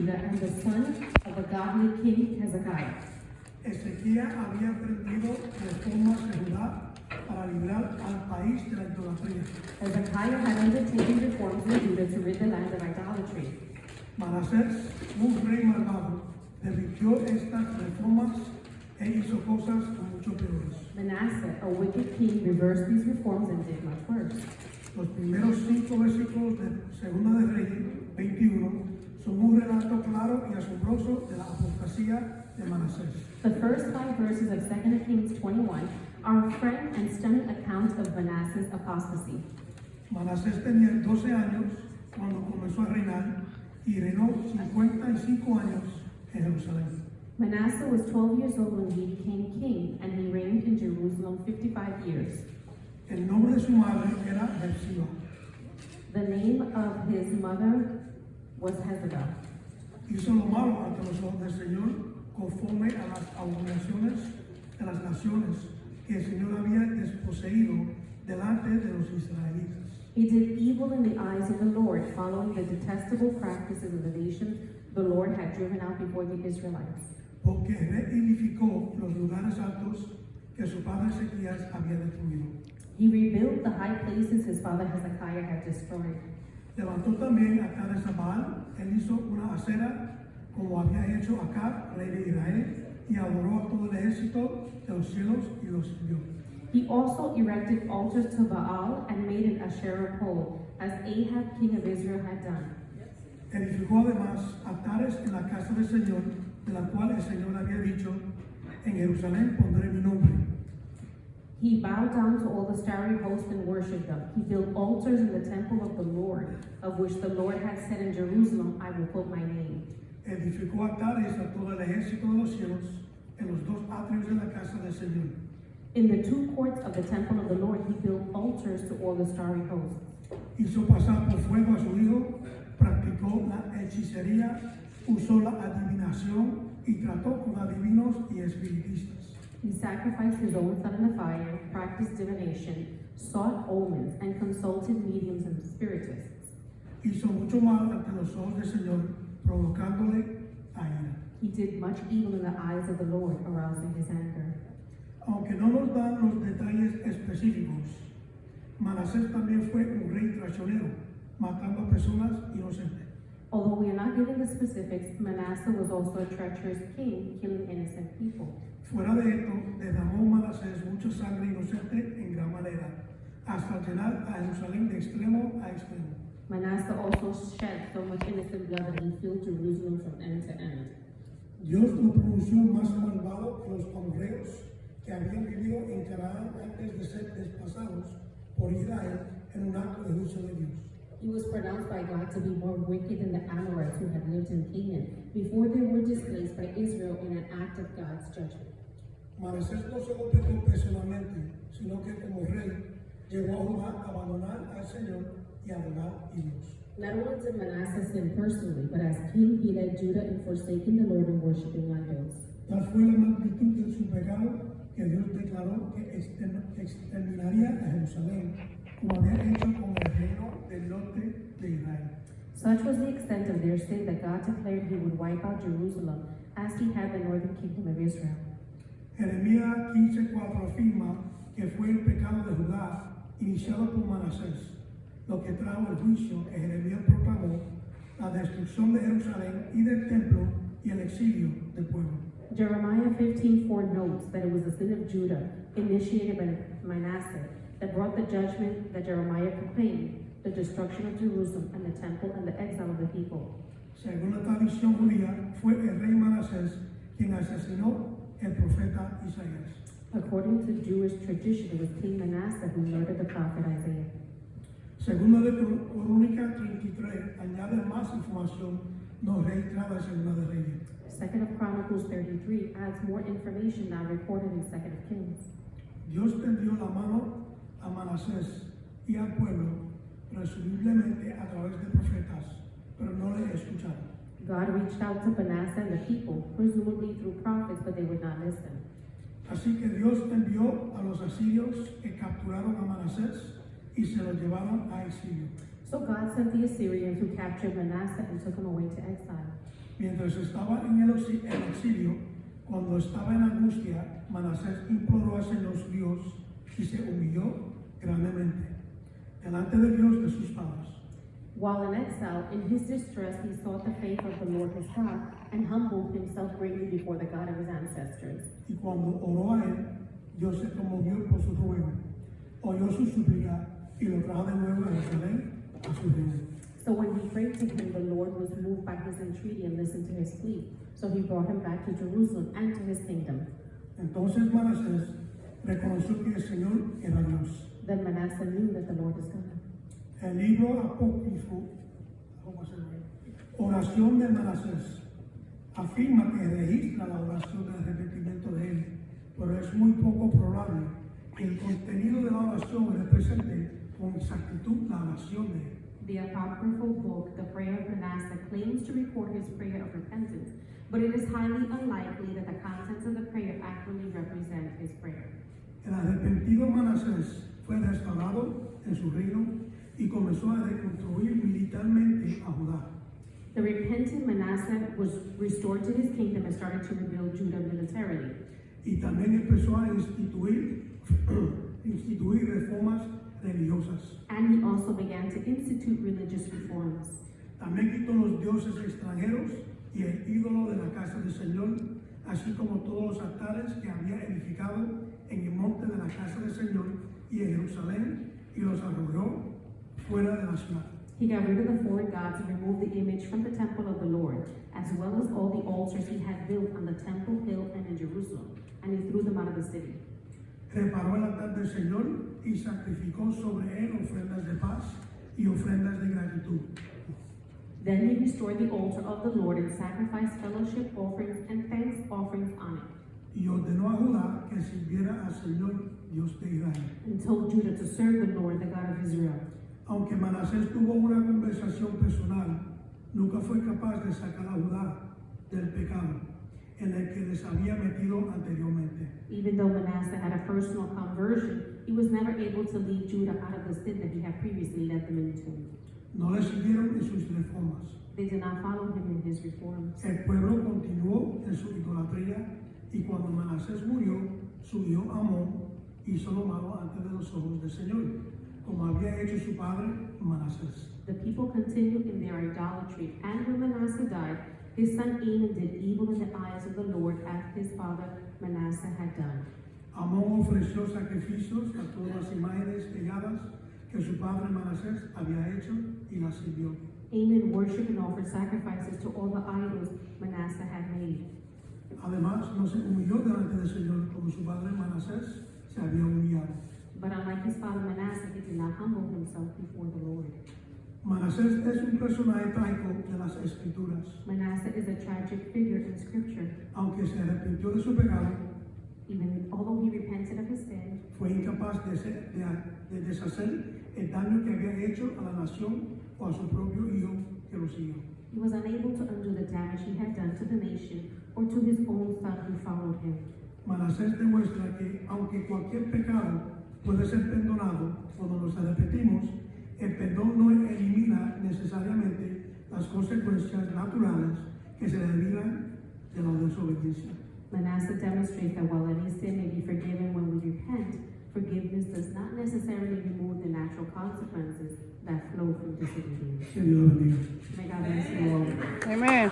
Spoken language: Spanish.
Judah and the son of a godly king Hezekiah. Ezequiel había aprendido reformas de Judá para librar al país de la idolatría. Hezekiah had undertaken reforms in Judah to rid the land of idolatry. Manasés, un rey malvado, revirtió estas reformas e hizo cosas mucho peores. Manasseh, a wicked king, reversed these reforms and did much worse. Los primeros 5 versículos de Segunda de Reyes 21 son un relato claro y asombroso de la apostasía de Manasés. The first 5 verses of 2 Kings 21 are a frank and stunning account of Manasseh's apostasy. Manasés tenía 12 años cuando comenzó a reinar y reinó 55 años en Jerusalén. Manasseh was 12 years old when he became king, and he reigned in Jerusalem 55 years. El nombre de su madre era Hephzibah. The name of his mother was Hezebel. Hizo lo malo ante los ojos del Señor conforme a las abominaciones de las naciones que el Señor había desposeído delante de los israelitas. He did evil in the eyes of the Lord, following the detestable practices of the nations the Lord had driven out before the Israelites. Porque reedificó los lugares altos que su padre Ezequías había destruido. He rebuilt the high places his father Hezekiah had destroyed. Levantó también a Cades a Baal. Él hizo una acera como había hecho Acab, rey de Israel, y adoró a todo el ejército de los cielos y los sirvió. He also erected altars to Baal and made an Asherah pole, as Ahab, king of Israel, had done. Edificó además altares en la casa del Señor, de la cual el Señor había dicho, en Jerusalén pondré mi nombre. He bowed down to all the starry host and worshipped them. He built altars in the temple of the Lord, of which the Lord had said in Jerusalem, I will put my name. Edificó altares a todo el ejército de los cielos, en los 2 atrios de la casa del Señor. In the 2 courts of the temple of the Lord, he built altars to all the starry hosts. Hizo pasar por fuego a su hijo, practicó la hechicería, usó la adivinación y trató con adivinos y espiritistas. He sacrificed his own son in the fire, practiced divination, sought omens, and consulted mediums and spiritists. Hizo mucho mal ante los ojos del Señor, provocándole a ira. He did much evil in the eyes of the Lord, arousing his anger. Aunque no nos dan los detalles específicos, Manasés también fue un rey traicionero, matando a personas inocentes. Although we are not given the specifics, Manasseh was also a treacherous king, killing innocent people. Fuera de esto, derramó Manasés mucha sangre inocente en gran manera, hasta llenar a Jerusalén de extremo a extremo. Manasseh also shed so much innocent blood that he filled Jerusalem from end to end. Dios lo pronunció más malvado que los amorreos que habían vivido en Canaán antes de ser desplazados por Israel en un acto de juicio de Dios. He was pronounced by God to be more wicked than the Amorites who had lived in Canaan before they were displaced by Israel in an act of God's judgment. Manasés no solo pecó personalmente, sino que como rey llevó a Judá a abandonar al Señor y a adorar ídolos. Not only did Manasseh sin personally, but as king he led Judah in forsaking the Lord and worshiping idols. Tal fue la magnitud de su pecado que Dios declaró que exterminaría a Jerusalén, como había hecho con el reino del norte de Israel. Such was the extent of their sin that God declared he would wipe out Jerusalem as he had the northern kingdom of Israel. Jeremías 15:4 afirma que fue el pecado de Judá iniciado por Manasés, lo que trajo el juicio que Jeremías proclamó, la destrucción de Jerusalén y del templo y el exilio del pueblo. Jeremiah 15:4 notes that it was the sin of Judah, initiated by Manasseh, that brought the judgment that Jeremiah proclaimed, the destruction of Jerusalem and the temple and the exile of the people. Según la tradición judía, fue el rey Manasés quien asesinó el profeta Isaías. According to Jewish tradition, it was King Manasseh who murdered the prophet Isaiah. Segunda de Crónica 33 añade más información no registrada en Segunda de Reyes. 2 of Chronicles 33 adds more information not recorded in 2 of Kings. Dios tendió la mano a Manasés y al pueblo presumiblemente a través de profetas, pero no le escucharon. God reached out to Manasseh and the people, presumably through prophets, but they would not listen. Así que Dios envió a los asirios que capturaron a Manasés y se lo llevaron a exilio. So God sent the Assyrians who captured Manasseh and took him away to exile. Mientras estaba en el exilio, cuando estaba en angustia, Manasés imploró al Señor su Dios y se humilló grandemente delante de Dios de sus padres. While in exile, in his distress, he sought the favor of the Lord his God and humbled himself greatly before the God of his ancestors. Y cuando oró a él, Dios se conmovió por su ruego, oyó su súplica y lo trajo de nuevo a Jerusalén, a su reino. So when he prayed to him, the Lord was moved by his entreaty and listened to his plea. So he brought him back to Jerusalem and to his kingdom. Entonces Manasés reconoció que el Señor era Dios. Then Manasseh knew that the Lord is God. El libro apócrifo, Oración de Manasés, afirma que registra la oración de arrepentimiento de él, pero es muy poco probable que el contenido de la oración represente con exactitud la oración de él. The apocryphal book, the Prayer of Manasseh, claims to record his prayer of repentance, but it is highly unlikely that the contents of the prayer accurately represent his prayer. El arrepentido Manasés fue restaurado en su reino y comenzó a reconstruir militarmente a Judá. The repentant Manasseh was restored to his kingdom and started to rebuild Judah militarily. Y también empezó a instituir reformas religiosas. And he also began to institute religious reforms. También quitó los dioses extranjeros y el ídolo de la casa del Señor, así como todos los altares que había edificado en el monte de la casa del Señor y en Jerusalén, y los arrojó fuera de la ciudad. He got rid of the foreign gods and removed the image from the temple of the Lord, as well as all the altars he had built on the temple hill and in Jerusalem, and he threw them out of the city. Reparó el altar del Señor y sacrificó sobre él ofrendas de paz y ofrendas de gratitud. Then he restored the altar of the Lord and sacrificed fellowship offerings and thanks offerings on it, Y ordenó a Judá que sirviera al Señor Dios de Israel. and told Judah to serve the Lord, the God of Israel. Aunque Manasés tuvo una conversación personal, nunca fue capaz de sacar a Judá del pecado en el que les había metido anteriormente. Even though Manasseh had a personal conversion, he was never able to lead Judah out of the sin that he had previously led them into. No le siguieron en sus reformas. They did not follow him in his reforms. El pueblo continuó en su idolatría y cuando Manasés murió, su hijo Amón hizo lo malo ante de los ojos del Señor, como había hecho su padre Manasés. The people continued in their idolatry, and when Manasseh died, his son Amon did evil in the eyes of the Lord as his father Manasseh had done. Amón ofreció sacrificios a todas las imágenes talladas que su padre Manasés había hecho y las sirvió. Amon worshipped and offered sacrifices to all the idols Manasseh had made. Además, no se humilló delante del Señor como su padre Manasés se había humillado. But unlike his father Manasseh, he did not humble himself before the Lord. Manasés es un personaje trágico de las Escrituras. Manasseh is a tragic figure in Scripture. Aunque se arrepintió de su pecado, Even although he repented of his sin, fue incapaz de deshacer el daño que había hecho a la nación o a su propio hijo que lo siguió. he was unable to undo the damage he had done to the nation or to his own son who followed him. Manasés demuestra que, aunque cualquier pecado puede ser perdonado cuando nos arrepentimos, el perdón no elimina necesariamente las consecuencias naturales que se derivan de la desobediencia. Manasseh demonstrates that while any sin may be forgiven when we repent, forgiveness does not necessarily remove the natural consequences that flow from disobedience. Que Dios lo bendiga. May God bless you all. Amen.